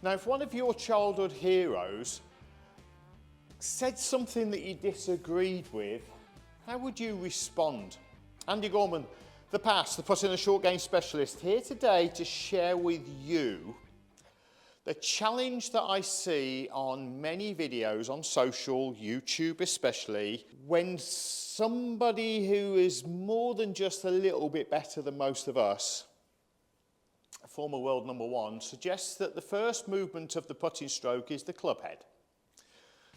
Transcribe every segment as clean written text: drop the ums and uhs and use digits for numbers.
Now, if one of your childhood heroes said something that you disagreed with, how would you respond? Andy Gorman, the Pass, the Putting and Short Game specialist, here today to share with you the challenge that I see on many videos on social, YouTube especially, when somebody who is more than just a little bit better than most of us, former world number one, suggests that the first movement of the putting stroke is the club head.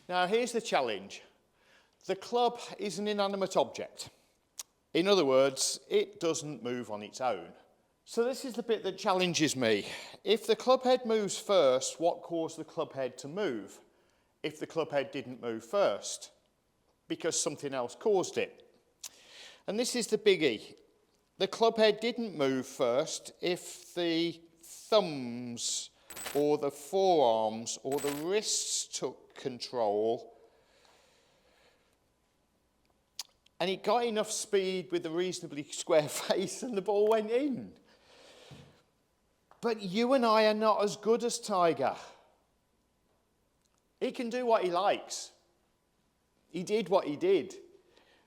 Now, here's the challenge. The club is an inanimate object. In other words, it doesn't move on its own. So this is the bit that challenges me. If the club head moves first, what caused the club head to move? If the club head didn't move first, because something else caused it. And this is the biggie. The club head didn't move first if the thumbs or the forearms or the wrists took control and it got enough speed with a reasonably square face and the ball went in. But you and I are not as good as Tiger. He can do what he likes. He did what he did.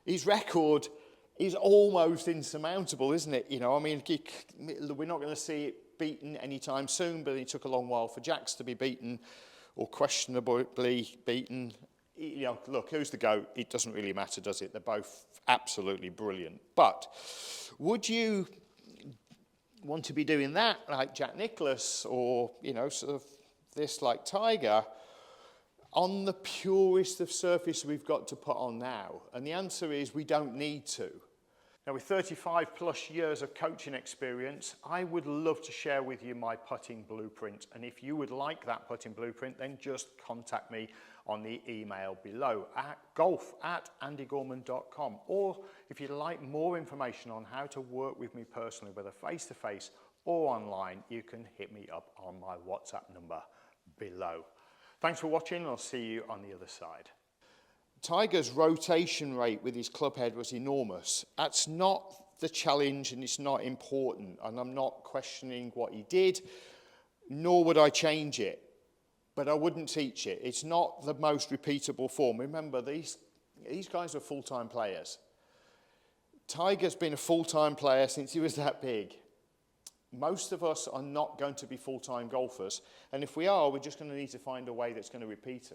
His record is almost insurmountable, isn't it? You know, I mean, we're not going to see it beaten anytime soon, but it took a long while for Jacks to be beaten or questionably beaten. You know, look, who's the GOAT? It doesn't really matter, does it? They're both absolutely brilliant. But would you want to be doing that like Jack Nicklaus or, you know, sort of this like Tiger on the purest of surface we've got to put on now? And the answer is we don't need to. Now, with 35 plus years of coaching experience, I would love to share with you my putting blueprint. And if you would like that putting blueprint, then just contact me on the email below at golf@andygorman.com. Or if you'd like more information on how to work with me personally, whether face-to-face or online, you can hit me up on my WhatsApp number below. Thanks for watching. I'll see you on the other side. Tiger's rotation rate with his club head was enormous. That's not the challenge and it's not important. And I'm not questioning what he did, nor would I change it. But I wouldn't teach it. It's not the most repeatable form. Remember, these guys are full-time players. Tiger's been a full-time player since he was that big. Most of us are not going to be full-time golfers. And if we are, we're just going to need to find a way that's going to repeat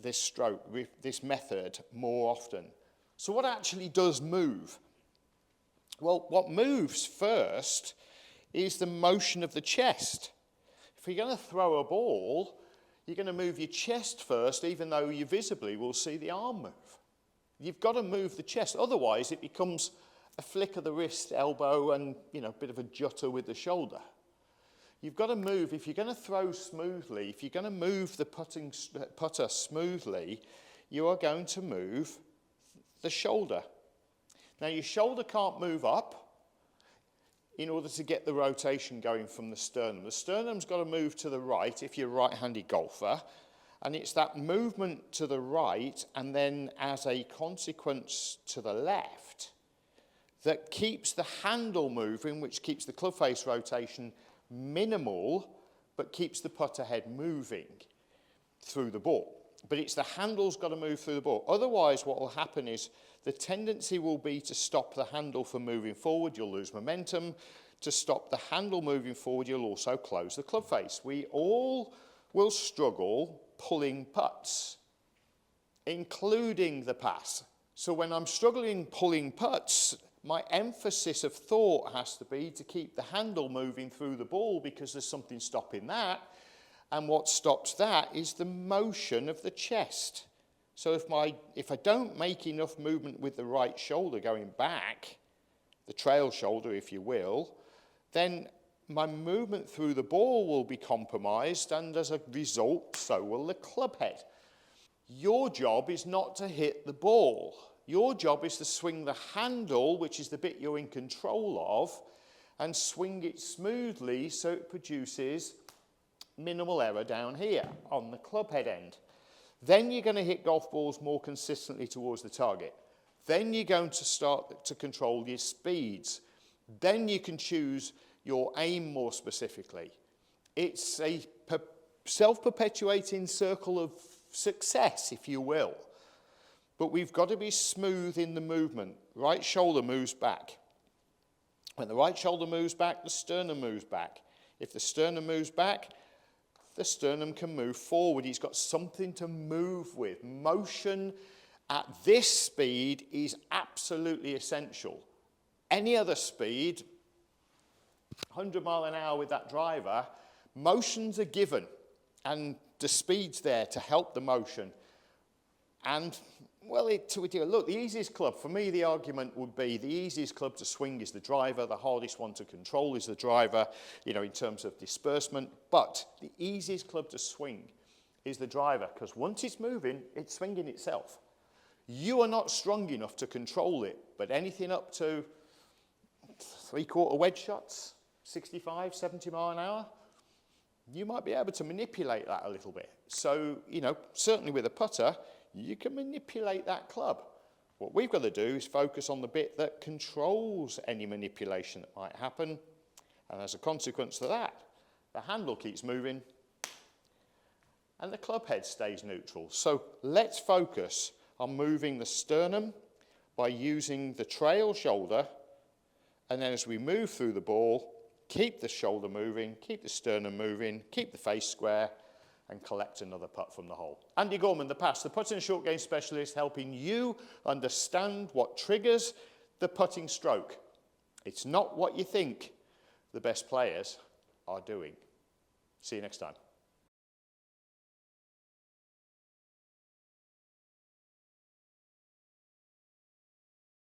this stroke, this method more often. So what actually does move? Well, what moves first is the motion of the chest. If you're going to throw a ball, you're going to move your chest first, even though you visibly will see the arm move. You've got to move the chest. Otherwise, it becomes a flick of the wrist, elbow, and, you know, a bit of a jutter with the shoulder. You've got to move. If you're going to throw smoothly, if you're going to move the putter smoothly, you are going to move the shoulder. Now, your shoulder can't move up in order to get the rotation going from the sternum. The sternum's got to move to the right if you're a right-handed golfer, and it's that movement to the right and then as a consequence to the left that keeps the handle moving, which keeps the club face rotation minimal, but keeps the putter head moving through the ball. But it's the handle's got to move through the ball. Otherwise, what will happen is the tendency will be to stop the handle from moving forward. You'll lose momentum. To stop the handle moving forward, you'll also close the club face. We all will struggle pulling putts, including the pass. So when I'm struggling pulling putts, my emphasis of thought has to be to keep the handle moving through the ball because there's something stopping that. And what stops that is the motion of the chest. So if I don't make enough movement with the right shoulder going back, the trail shoulder, if you will, then my movement through the ball will be compromised, and as a result, so will the club head. Your job is not to hit the ball. Your job is to swing the handle, which is the bit you're in control of, and swing it smoothly so it produces minimal error down here on the club head end. Then you're going to hit golf balls more consistently towards the target. Then you're going to start to control your speeds. Then you can choose your aim more specifically. It's a self-perpetuating circle of success, if you will. But we've got to be smooth in the movement. Right shoulder moves back. When the right shoulder moves back, the sternum moves back. If the sternum moves back, the sternum can move forward. He's got something to move with. Motion at this speed is absolutely essential. Any other speed, 100 mile an hour with that driver, motions are given. And the speed's there to help the motion. And, well, look, the easiest club, for me the argument would be the easiest club to swing is the driver, the hardest one to control is the driver, you know, in terms of disbursement. But the easiest club to swing is the driver, because once it's moving, it's swinging itself. You are not strong enough to control it, but anything up to 3/4 wedge shots, 65, 70 mile an hour, you might be able to manipulate that a little bit. So, you know, certainly with a putter, you can manipulate that club. What we've got to do is focus on the bit that controls any manipulation that might happen. And as a consequence of that, the handle keeps moving and the club head stays neutral. So let's focus on moving the sternum by using the trail shoulder. And then as we move through the ball, keep the shoulder moving, keep the sternum moving, keep the face square, and collect another putt from the hole. Andy Gorman-ThePASS, the putting and short game specialist, helping you understand what triggers the putting stroke. It's not what you think the best players are doing. See you next time.